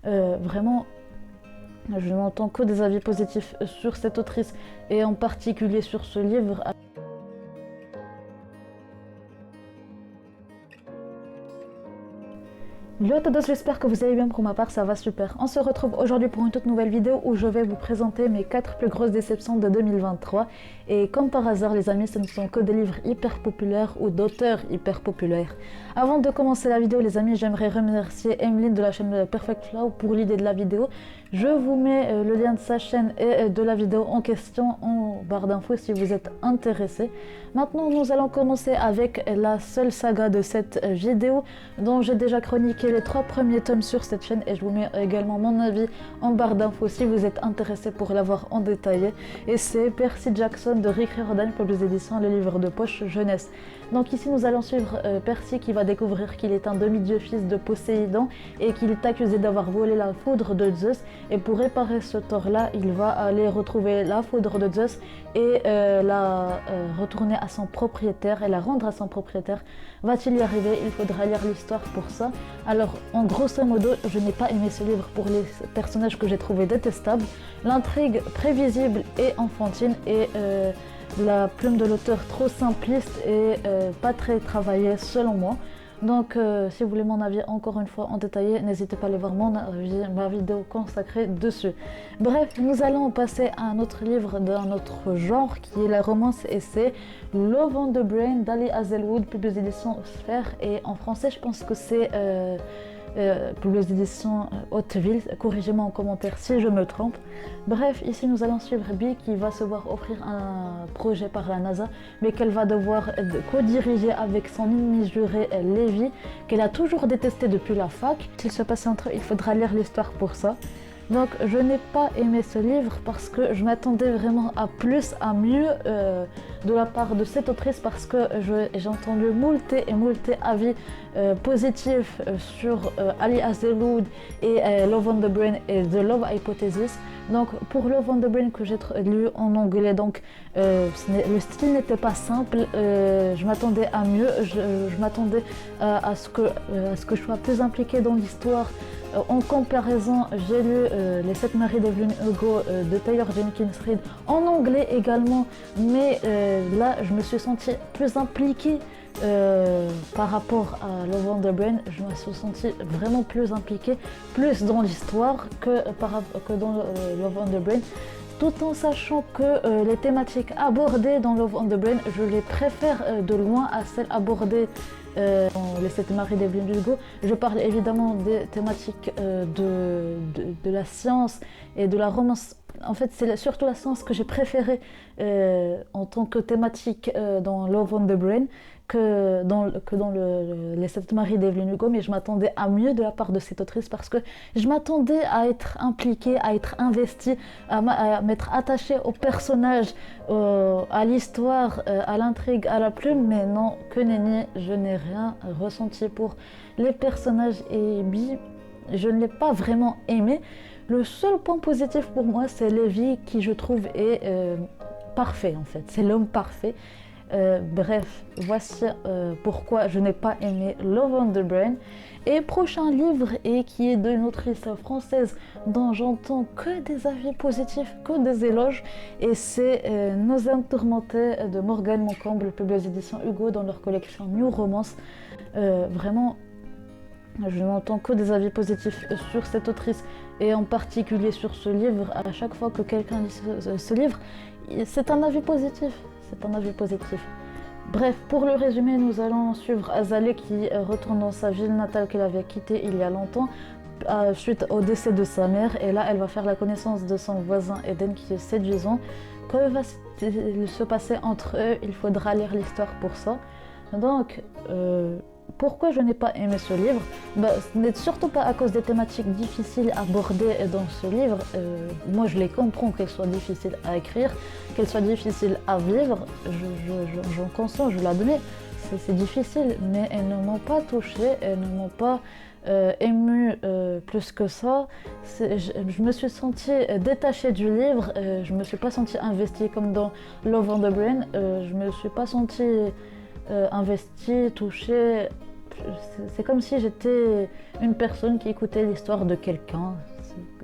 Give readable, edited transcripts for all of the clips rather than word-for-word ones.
Vraiment, je n'entends que des avis positifs sur cette autrice et en particulier sur ce livre. Yo à tous, j'espère que vous allez bien. Pour ma part ça va super. On se retrouve aujourd'hui pour une toute nouvelle vidéo où je vais vous présenter mes 4 plus grosses déceptions de 2023. Et comme par hasard les amis, ce ne sont que des livres hyper populaires ou d'auteurs hyper populaires. Avant de commencer la vidéo les amis, j'aimerais remercier Emeline de la chaîne Perfect Flow pour l'idée de la vidéo. Je vous mets le lien de sa chaîne et de la vidéo en question en barre d'infos si vous êtes intéressés. Maintenant nous allons commencer avec la seule saga de cette vidéo dont j'ai déjà chroniqué les 3 premiers tomes sur cette chaîne et je vous mets également mon avis en barre d'infos si vous êtes intéressé pour l'avoir en détaillé. Et c'est Percy Jackson de Rick Riordan pour les éditions Le Livre de Poche Jeunesse. Donc ici nous allons suivre Percy qui va découvrir qu'il est un demi-dieu fils de Poséidon et qu'il est accusé d'avoir volé la foudre de Zeus. Et pour réparer ce tort-là, il va aller retrouver la foudre de Zeus et la retourner à son propriétaire et la rendre à son propriétaire. Va-t-il y arriver? Il faudra lire l'histoire pour ça. Alors en grosso modo, je n'ai pas aimé ce livre pour les personnages que j'ai trouvé détestables, l'intrigue prévisible et enfantine et la plume de l'auteur trop simpliste et pas très travaillée selon moi. Donc si vous voulez mon avis encore une fois en détaillé, n'hésitez pas à aller voir ma vidéo consacrée dessus. Bref, nous allons passer à un autre livre d'un autre genre qui est la romance et c'est Love on the Brain d'Ali Hazelwood, publié aux éditions Sphère, et en français je pense que c'est pour les éditions Hauteville, corrigez-moi en commentaire si je me trompe. Bref, ici nous allons suivre Bee qui va se voir offrir un projet par la NASA, mais qu'elle va devoir co-diriger avec son ennemi juré Levi, qu'elle a toujours détesté depuis la fac. S'il se passe entre eux, il faudra lire l'histoire pour ça. Donc je n'ai pas aimé ce livre parce que je m'attendais vraiment à plus, à mieux de la part de cette autrice, parce que j'ai entendu moult avis positifs sur Ali Hazelwood et Love on the Brain et The Love Hypothesis. Donc pour Love on the Brain que j'ai lu en anglais, donc le style n'était pas simple, je m'attendais à mieux, je m'attendais à ce que je sois plus impliquée dans l'histoire. En comparaison, j'ai lu Les 7 maris d'Evelyn Hugo de Taylor Jenkins Reid en anglais également, mais là je me suis sentie plus impliquée par rapport à Love on the Brain. Je me suis sentie vraiment plus impliquée, plus dans l'histoire que dans Love on the Brain, tout en sachant que les thématiques abordées dans Love on the Brain, je les préfère de loin à celles abordées dans Les 7 maris d'Evelyn Hugo. Je parle évidemment des thématiques de la science et de la romance. En fait, c'est surtout la science que j'ai préférée en tant que thématique dans Love on the Brain que dans Les 7 maris d'Evelyn Hugo, mais je m'attendais à mieux de la part de cette autrice parce que je m'attendais à être impliquée, à être investie, à m'être attachée au personnage, à l'histoire, à l'intrigue, à la plume, mais non, que nenni, je n'ai rien ressenti pour les personnages et Bee, je ne l'ai pas vraiment aimé. Le seul point positif pour moi, c'est Levi qui je trouve est parfait en fait, c'est l'homme parfait. Bref, voici pourquoi je n'ai pas aimé Love on the Brain. Et prochain livre, et qui est d'une autrice française dont j'entends que des avis positifs, que des éloges, et c'est Nos âmes tourmentées de Morgane Moncomble, publié aux éditions Hugo dans leur collection New Romance. Vraiment, je n'entends que des avis positifs sur cette autrice et en particulier sur ce livre. À chaque fois que quelqu'un lit ce livre, c'est un avis positif. C'est un avis positif. Bref, pour le résumé, nous allons suivre Azalée qui retourne dans sa ville natale qu'elle avait quittée il y a longtemps suite au décès de sa mère. Et là, elle va faire la connaissance de son voisin Eden qui est séduisant. Que va se passer entre eux? Il faudra lire l'histoire pour ça. Donc, pourquoi je n'ai pas aimé ce livre? Ce n'est surtout pas à cause des thématiques difficiles abordées dans ce livre. Moi je les comprends qu'elles soient difficiles à écrire, qu'elles soient difficiles à vivre, j'en consens, je l'admets, c'est difficile, mais elles ne m'ont pas touchée, elles ne m'ont pas émue plus que ça. Je me suis sentie détachée du livre, je ne me suis pas sentie investie comme dans Love on the Brain, je ne me suis pas sentie investie, touchée. c'est comme si j'étais une personne qui écoutait l'histoire de quelqu'un,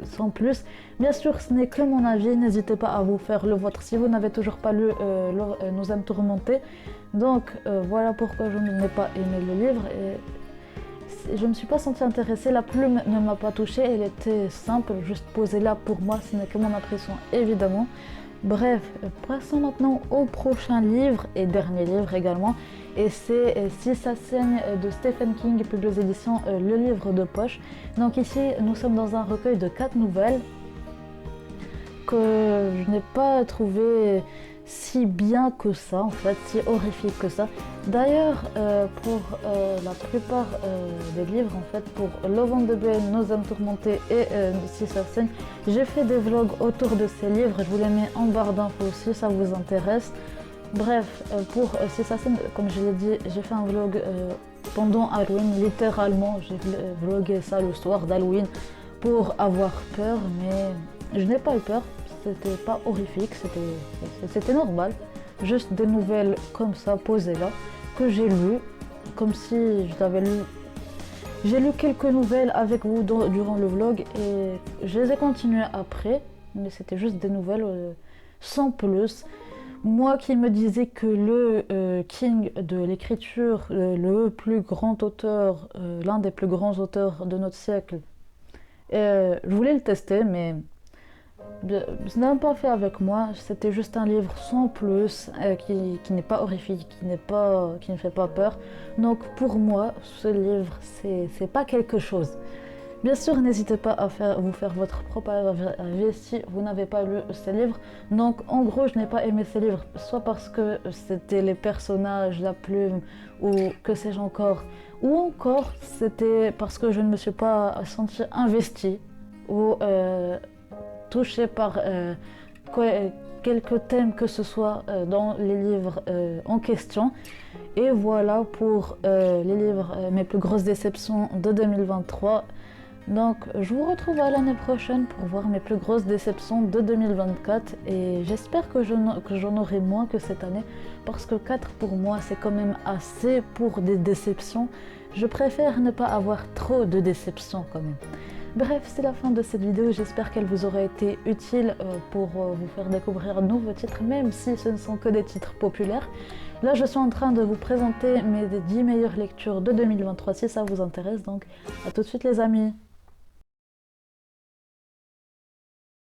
sans plus. Bien sûr, ce n'est que mon avis, n'hésitez pas à vous faire le vôtre si vous n'avez toujours pas lu Nous âmes tourmentés. Donc voilà pourquoi je n'ai pas aimé le livre. Et je ne me suis pas sentie intéressée, la plume ne m'a pas touchée, elle était simple, juste posée là pour moi, ce n'est que mon impression évidemment. Bref, passons maintenant au prochain livre et dernier livre également. Et c'est Si ça saigne de Stephen King, publié aux éditions Le Livre de Poche. Donc ici, nous sommes dans un recueil de 4 nouvelles que je n'ai pas trouvé si bien que ça, en fait, si horrifique que ça. D'ailleurs, pour la plupart des livres, en fait, pour Love on the Brain, Nos âmes tourmentées et Si ça saigne, j'ai fait des vlogs autour de ces livres. Je vous les mets en barre d'infos si ça vous intéresse. Bref, pour Si ça saigne, comme je l'ai dit, j'ai fait un vlog pendant Halloween, littéralement, j'ai vlogué ça le soir d'Halloween pour avoir peur, mais je n'ai pas eu peur. C'était pas horrifique, c'était normal. Juste des nouvelles comme ça, posées là, que j'ai lues, comme si je l'avais lu. J'ai lu quelques nouvelles avec vous durant le vlog et je les ai continuées après, mais c'était juste des nouvelles sans plus. Moi qui me disais que le King de l'écriture, le plus grand auteur, l'un des plus grands auteurs de notre siècle, je voulais le tester, mais ce n'a pas fait avec moi. C'était juste un livre sans plus, qui n'est pas horrifique, qui ne fait pas peur. Donc pour moi, ce livre, c'est pas quelque chose. Bien sûr, n'hésitez pas à vous faire votre propre avis si vous n'avez pas lu ces livres. Donc en gros, je n'ai pas aimé ces livres, soit parce que c'était les personnages, la plume, ou que sais-je encore, ou encore c'était parce que je ne me suis pas sentie investie, ou touchée par quelques thèmes que ce soit dans les livres en question. Et voilà pour les livres, mes plus grosses déceptions de 2023. Donc je vous retrouve à l'année prochaine pour voir mes plus grosses déceptions de 2024 et j'espère que j'en aurai moins que cette année parce que 4 pour moi c'est quand même assez pour des déceptions. Je préfère ne pas avoir trop de déceptions quand même. Bref, c'est la fin de cette vidéo, j'espère qu'elle vous aura été utile pour vous faire découvrir de nouveaux titres, même si ce ne sont que des titres populaires. Là, je suis en train de vous présenter mes 10 meilleures lectures de 2023 si ça vous intéresse, donc à tout de suite les amis.